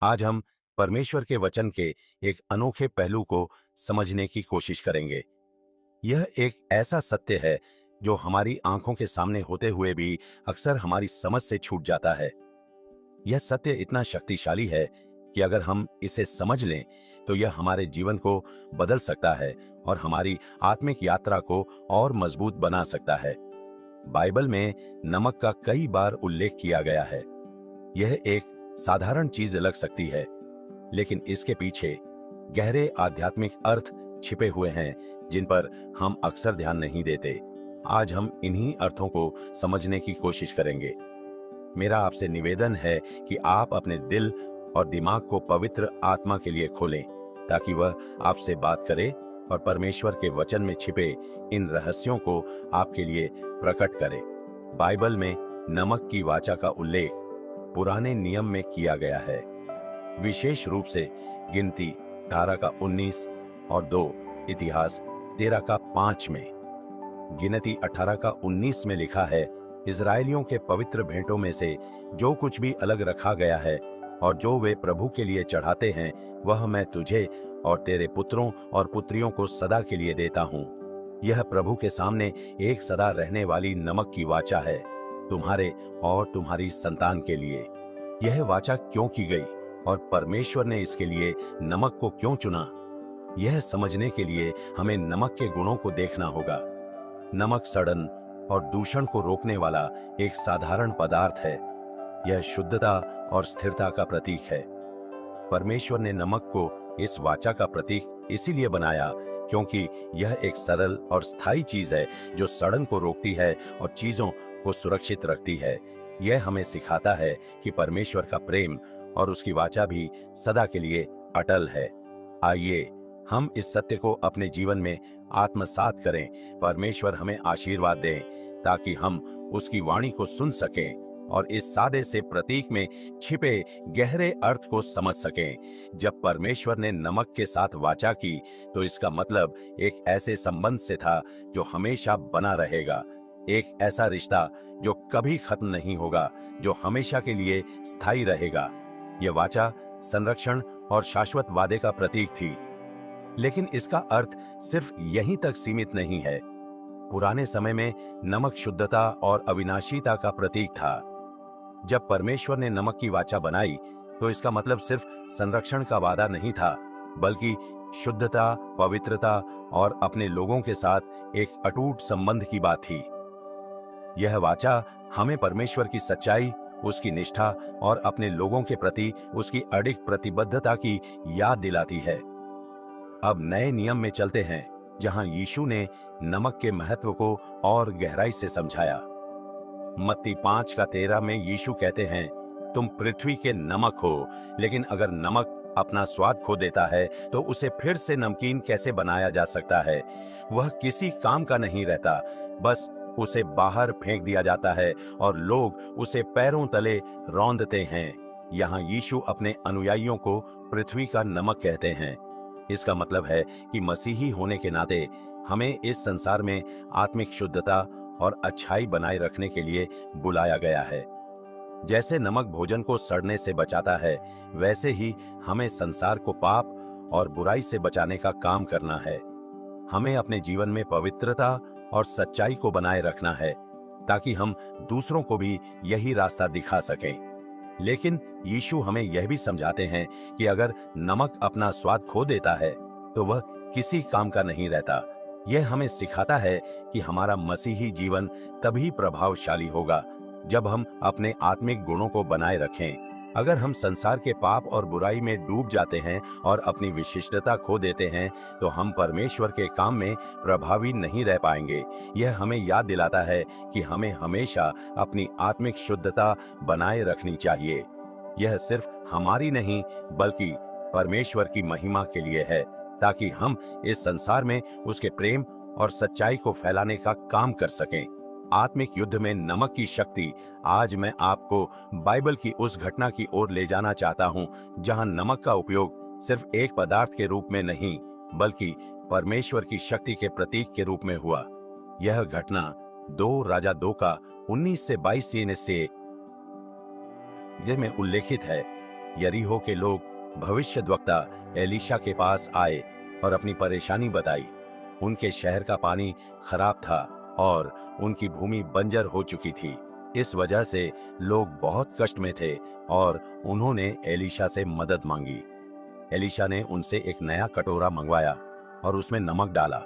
आज हम परमेश्वर के वचन के एक अनोखे पहलू को समझने की कोशिश करेंगे। यह एक ऐसा सत्य है जो हमारी आंखों के सामने होते हुए भी अक्सर हमारी समझ से छूट जाता है। यह सत्य इतना शक्तिशाली है कि अगर हम इसे समझ लें तो यह हमारे जीवन को बदल सकता है और हमारी आत्मिक यात्रा को और मजबूत बना सकता है। बाइबल में नमक का कई बार उल्लेख किया गया है। यह एक साधारण चीज लग सकती है, लेकिन इसके पीछे गहरे आध्यात्मिक अर्थ छिपे हुए हैं जिन पर हम अक्सर ध्यान नहीं देते। आज हम इन्हीं अर्थों को समझने की कोशिश करेंगे। मेरा आपसे निवेदन है कि आप अपने दिल और दिमाग को पवित्र आत्मा के लिए खोलें ताकि वह आपसे बात करे और परमेश्वर के वचन में छिपे इन रहस्यों को आपके लिए प्रकट करे। बाइबल में नमक की वाचा का उल्लेख पुराने नियम में किया गया है, विशेष रूप से गिनती 18 का 19 और 2 इतिहास 13 का 5 में। गिनती 18 का 19 में लिखा है, इजरायलियों के पवित्र भेंटों में से जो कुछ भी अलग रखा गया है और जो वे प्रभु के लिए चढ़ाते हैं, वह मैं तुझे और तेरे पुत्रों और पुत्रियों को सदा के लिए देता हूँ। यह प्रभु के सामने एक सदा रहने वाली नमक की वाचा है, तुम्हारे और तुम्हारी संतान के लिए। यह वाचा क्यों की गई और परमेश्वर ने इसके लिए नमक को क्यों चुना, यह समझने के लिए हमें नमक के गुणों को देखना होगा। नमक सड़न और दूषण को रोकने वाला एक साधारण पदार्थ है। यह शुद्धता और स्थिरता का प्रतीक है। परमेश्वर ने नमक को इस वाचा का प्रतीक इसीलिए बनाया क्योंकि यह एक सरल और स्थायी चीज है जो सड़न को रोकती है और चीजों को सुरक्षित रखती है। यह हमें सिखाता है कि परमेश्वर का प्रेम और उसकी वाचा भी सदा के लिए अटल है। आइए हम इस सत्य को अपने जीवन में आत्मसात करें। परमेश्वर हमें आशीर्वाद दे ताकि हम उसकी वाणी को सुन सकें और इस सादे से प्रतीक में छिपे गहरे अर्थ को समझ सकें। जब परमेश्वर ने नमक के साथ वाचा की तो इसका मतलब एक ऐसे संबंध से था जो हमेशा बना रहेगा, एक ऐसा रिश्ता जो कभी खत्म नहीं होगा, जो हमेशा के लिए स्थायी रहेगा। यह वाचा संरक्षण और शाश्वत वादे का प्रतीक थी, लेकिन इसका अर्थ सिर्फ यहीं तक सीमित नहीं है। पुराने समय में नमक शुद्धता और अविनाशीता का प्रतीक था। जब परमेश्वर ने नमक की वाचा बनाई तो इसका मतलब सिर्फ संरक्षण का वादा नहीं था, बल्कि शुद्धता, पवित्रता और अपने लोगों के साथ एक अटूट संबंध की बात थी। यह वाचा हमें परमेश्वर की सच्चाई, उसकी निष्ठा और अपने लोगों के प्रति उसकी अडिग प्रतिबद्धता की याद दिलाती है। अब नए नियम में चलते हैं जहां यीशु ने नमक के महत्व को और गहराई से समझाया। मत्ती 5 का 13 में यीशु कहते हैं, तुम पृथ्वी के नमक हो, लेकिन अगर नमक अपना स्वाद खो देता है तो उसे फिर से नमकीन कैसे बनाया जा सकता है। वह किसी काम का नहीं रहता, बस उसे बाहर फेंक दिया जाता है और लोग उसे पैरों तले रौंदते हैं। यहाँ यीशु अपने अनुयायियों को पृथ्वी का नमक कहते हैं। इसका मतलब है कि मसीही होने के नाते हमें इस संसार में आत्मिक शुद्धता और अच्छाई बनाए रखने के लिए बुलाया गया है। जैसे नमक भोजन को सड़ने से बचाता है, वैसे ही हमें संसार को पाप और बुराई से बचाने का काम करना है। हमें अपने जीवन में पवित्रता और सच्चाई को बनाए रखना है ताकि हम दूसरों को भी यही रास्ता दिखा सकें। लेकिन यीशु हमें यह भी समझाते हैं कि अगर नमक अपना स्वाद खो देता है तो वह किसी काम का नहीं रहता। यह हमें सिखाता है कि हमारा मसीही जीवन तभी प्रभावशाली होगा जब हम अपने आत्मिक गुणों को बनाए रखें। अगर हम संसार के पाप और बुराई में डूब जाते हैं और अपनी विशिष्टता खो देते हैं तो हम परमेश्वर के काम में प्रभावी नहीं रह पाएंगे। यह हमें याद दिलाता है कि हमें हमेशा अपनी आत्मिक शुद्धता बनाए रखनी चाहिए। यह सिर्फ हमारी नहीं बल्कि परमेश्वर की महिमा के लिए है, ताकि हम इस संसार में उसके प्रेम और सच्चाई को फैलाने का काम कर सकें। आत्मिक युद्ध में नमक की शक्ति। आज मैं आपको बाइबल की उस घटना की ओर ले जाना चाहता हूं जहां नमक का उपयोग सिर्फ एक पदार्थ के रूप में नहीं बल्कि परमेश्वर की शक्ति के प्रतीक के रूप में हुआ। यह घटना 2 राजा 2 का 19 से 22 से में उल्लेखित है। यरीहो के लोग भविष्यद्वक्ता एलीशा के पास आए और अपनी परेशानी बताई। उनके शहर का पानी खराब था और उनकी भूमि बंजर हो चुकी थी। इस वजह से लोग बहुत कष्ट में थे और उन्होंने एलीशा से मदद मांगी। एलीशा ने उनसे एक नया कटोरा मंगवाया और उसमें नमक डाला।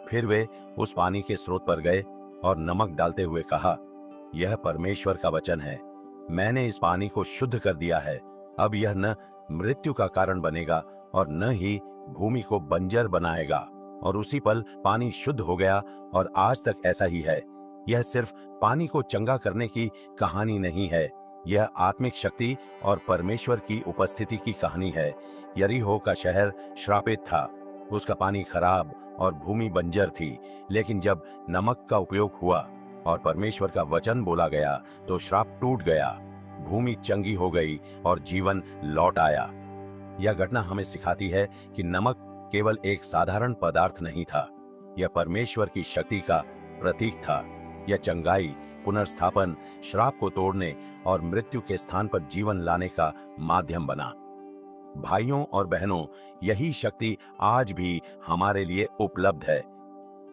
फिर वे उस पानी के स्रोत पर गए और नमक डालते हुए कहा, यह परमेश्वर का वचन है। मैंने इस पानी को शुद्ध कर दिया है। अब यह न मृत्यु का कारण बनेगा और न ही भूमि को बंजर बनाएगा। और उसी पल पानी शुद्ध हो गया और आज तक ऐसा ही है। यह सिर्फ पानी को चंगा करने की कहानी नहीं है, यह आत्मिक शक्ति और परमेश्वर की उपस्थिति की कहानी है। यरीहो का शहर श्रापित था, उसका पानी खराब और भूमि बंजर थी, लेकिन जब नमक का उपयोग हुआ और परमेश्वर का वचन बोला गया तो श्राप टूट गया, भूमि चंगी हो गई और जीवन लौट आया। यह घटना हमें सिखाती है कि नमक केवल एक साधारण पदार्थ नहीं था, यह परमेश्वर की शक्ति का प्रतीक था। यह चंगाई, पुनर्स्थापन, श्राप को तोड़ने और मृत्यु के स्थान पर जीवन लाने का माध्यम बना। भाइयों और बहनों, यही शक्ति आज भी हमारे लिए उपलब्ध है।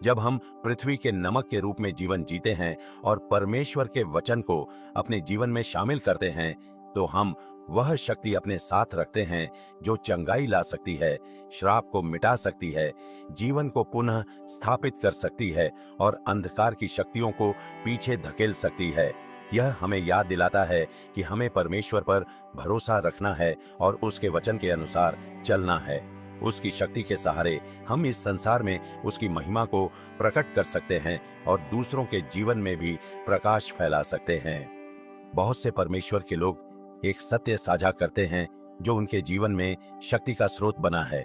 जब हम पृथ्वी के नमक के रूप में जीवन जीते हैं और परमेश्वर के वचन को अपने जीवन में शामिल करते हैं, तो हम वह शक्ति अपने साथ रखते हैं जो चंगाई ला सकती है, श्राप को मिटा सकती है, जीवन को पुनः स्थापित कर सकती है और अंधकार की शक्तियों को पीछे धकेल सकती है। यह हमें याद दिलाता है कि हमें परमेश्वर पर भरोसा रखना है और उसके वचन के अनुसार चलना है। उसकी शक्ति के सहारे हम इस संसार में उसकी महिमा को प्रकट कर सकते हैं और दूसरों के जीवन में भी प्रकाश फैला सकते हैं। बहुत से परमेश्वर के लोग एक सत्य साझा करते हैं जो उनके जीवन में शक्ति का स्रोत बना है,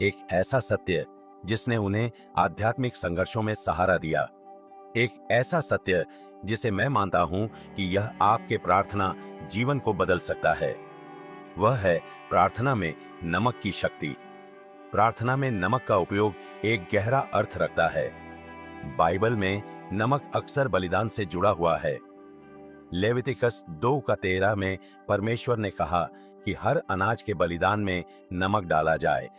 एक ऐसा सत्य जिसने उन्हें आध्यात्मिक संघर्षों में सहारा दिया, एक ऐसा सत्य जिसे मैं मानता हूं कि यह आपके प्रार्थना जीवन को बदल सकता है। वह है प्रार्थना में नमक की शक्ति। प्रार्थना में नमक का उपयोग एक गहरा अर्थ रखता है। बाइबल में नमक अक्सर बलिदान से जुड़ा हुआ है। लेवितिकस 2:13 में परमेश्वर ने कहा कि हर अनाज के बलिदान में नमक डाला जाए।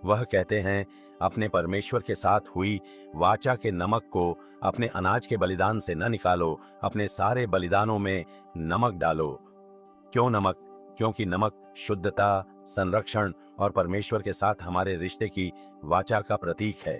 वह कहते हैं, अपने परमेश्वर के साथ हुई वाचा के नमक को अपने अनाज के बलिदान से न निकालो, अपने सारे बलिदानों में नमक डालो। क्यों नमक? क्योंकि नमक शुद्धता, संरक्षण और परमेश्वर के साथ हमारे रिश्ते की वाचा का प्रतीक है।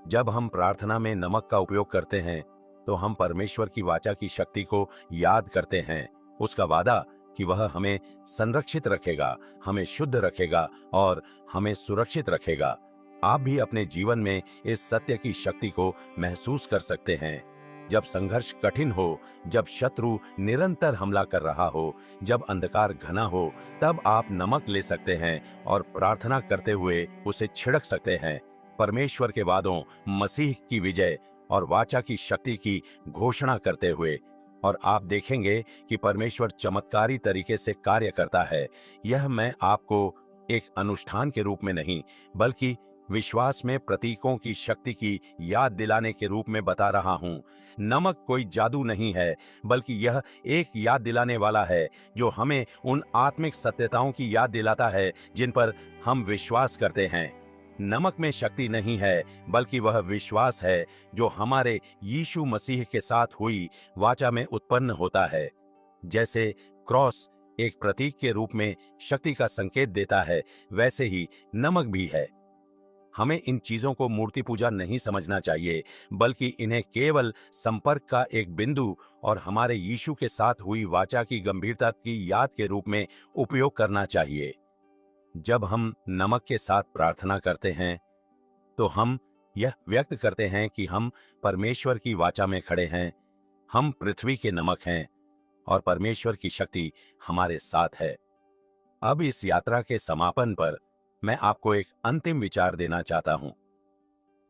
जब हम प्रार्थना में नमक का उपयोग करते हैं तो हम परमेश्वर की वाचा की शक्ति को याद करते हैं, उसका वादा कि वह हमें संरक्षित रखेगा, हमें शुद्ध रखेगा और हमें सुरक्षित रखेगा। आप भी अपने जीवन में इस सत्य की शक्ति को महसूस कर सकते हैं। जब संघर्ष कठिन हो, जब शत्रु निरंतर हमला कर रहा हो, जब अंधकार घना हो, तब आप नमक ले सकते हैं और प्रार्थना करते हुए उसे छिड़क सकते हैं। परमेश्वर के वादों, मसीह की विजय और वाचा की शक्ति की घोषणा करते हुए, और आप देखेंगे कि परमेश्वर चमत्कारी तरीके से कार्य करता है। यह मैं आपको एक अनुष्ठान के रूप में नहीं, बल्कि विश्वास में प्रतीकों की शक्ति की याद दिलाने के रूप में बता रहा हूं। नमक कोई जादू नहीं है, बल्कि यह एक याद दिलाने वाला है जो हमें उन आत्मिक सत्यताओं की याद दिलाता है जिन पर हम विश्वास करते हैं। नमक में शक्ति नहीं है, बल्कि वह विश्वास है जो हमारे यीशु मसीह के साथ हुई वाचा में उत्पन्न होता है। जैसे क्रॉस एक प्रतीक के रूप में शक्ति का संकेत देता है, वैसे ही नमक भी है। हमें इन चीजों को मूर्ति पूजा नहीं समझना चाहिए, बल्कि इन्हें केवल संपर्क का एक बिंदु और हमारे यीशु के साथ हुई वाचा की गंभीरता की याद के रूप में उपयोग करना चाहिए। जब हम नमक के साथ प्रार्थना करते हैं तो हम यह व्यक्त करते हैं कि हम परमेश्वर की वाचा में खड़े हैं, हम पृथ्वी के नमक हैं और परमेश्वर की शक्ति हमारे साथ है। अब इस यात्रा के समापन पर मैं आपको एक अंतिम विचार देना चाहता हूं।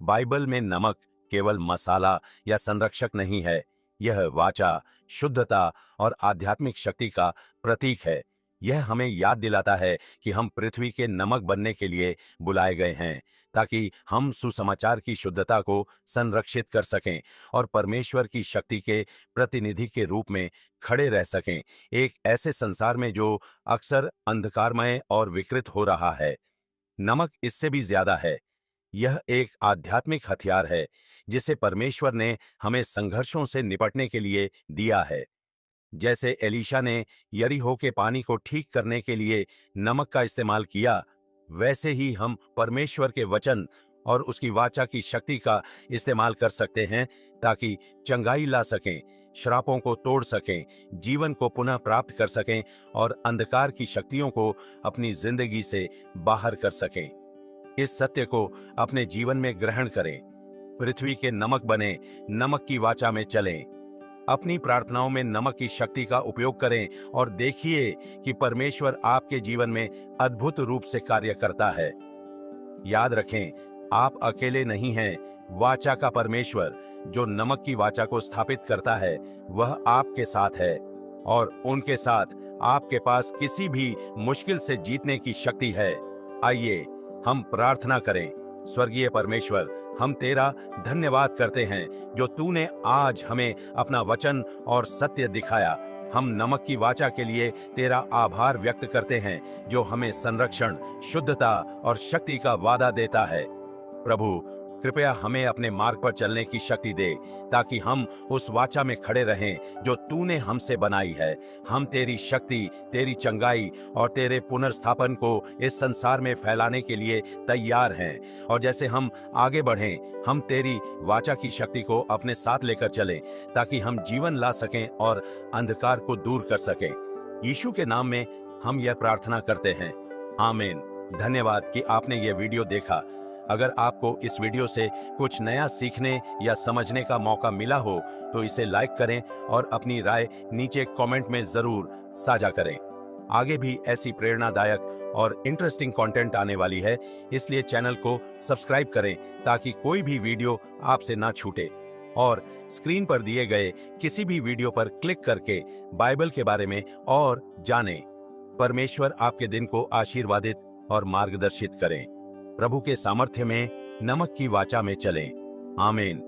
बाइबल में नमक केवल मसाला या संरक्षक नहीं है, यह वाचा, शुद्धता और आध्यात्मिक शक्ति का प्रतीक है। यह हमें याद दिलाता है कि हम पृथ्वी के नमक बनने के लिए बुलाए गए हैं, ताकि हम सुसमाचार की शुद्धता को संरक्षित कर सकें और परमेश्वर की शक्ति के प्रतिनिधि के रूप में खड़े रह सकें, एक ऐसे संसार में जो अक्सर अंधकारमय और विकृत हो रहा है। नमक इससे भी ज्यादा है। यह एक आध्यात्मिक हथियार है जिसे परमेश्वर ने हमें संघर्षों से निपटने के लिए दिया है। जैसे एलीशा ने यरीहो के पानी को ठीक करने के लिए नमक का इस्तेमाल किया, वैसे ही हम परमेश्वर के वचन और उसकी वाचा की शक्ति का इस्तेमाल कर सकते हैं ताकि चंगाई ला सकें, श्रापों को तोड़ सकें, जीवन को पुनः प्राप्त कर सकें और अंधकार की शक्तियों को अपनी जिंदगी से बाहर कर सकें। इस सत्य को अपने जीवन में ग्रहण करें, पृथ्वी के नमक बने, नमक की वाचा में चलें। अपनी प्रार्थनाओं में नमक की शक्ति का उपयोग करें और देखिए कि परमेश्वर आपके जीवन में अद्भुत रूप से कार्य करता है। याद रखें, आप अकेले नहीं हैं। वाचा का परमेश्वर जो नमक की वाचा को स्थापित करता है, वह आपके साथ है और उनके साथ आपके पास किसी भी मुश्किल से जीतने की शक्ति है। आइए हम प्रार्थना करें। स्वर्गीय परमेश्वर, हम तेरा धन्यवाद करते हैं जो तूने आज हमें अपना वचन और सत्य दिखाया। हम नमक की वाचा के लिए तेरा आभार व्यक्त करते हैं जो हमें संरक्षण, शुद्धता और शक्ति का वादा देता है। प्रभु, कृपया हमें अपने मार्ग पर चलने की शक्ति दे ताकि हम उस वाचा में खड़े रहें जो तूने हमसे बनाई है। हम तेरी शक्ति, तेरी चंगाई और तेरे पुनर्स्थापन को इस संसार में फैलाने के लिए तैयार हैं। और जैसे हम आगे बढ़ें, हम तेरी वाचा की शक्ति को अपने साथ लेकर चलें ताकि हम जीवन ला सकें और अंधकार को दूर कर सकें। यीशु के नाम में हम यह प्रार्थना करते हैं, आमीन। धन्यवाद कि आपने यह वीडियो देखा। अगर आपको इस वीडियो से कुछ नया सीखने या समझने का मौका मिला हो तो इसे लाइक करें और अपनी राय नीचे कमेंट में जरूर साझा करें। आगे भी ऐसी प्रेरणादायक और इंटरेस्टिंग कंटेंट आने वाली है, इसलिए चैनल को सब्सक्राइब करें ताकि कोई भी वीडियो आपसे ना छूटे। और स्क्रीन पर दिए गए किसी भी वीडियो पर क्लिक करके बाइबल के बारे में और जानें। परमेश्वर आपके दिन को आशीर्वादित और मार्गदर्शित करें। प्रभु के सामर्थ्य में नमक की वाचा में चलें। आमीन।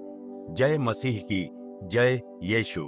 जय मसीह की, जय यीशु।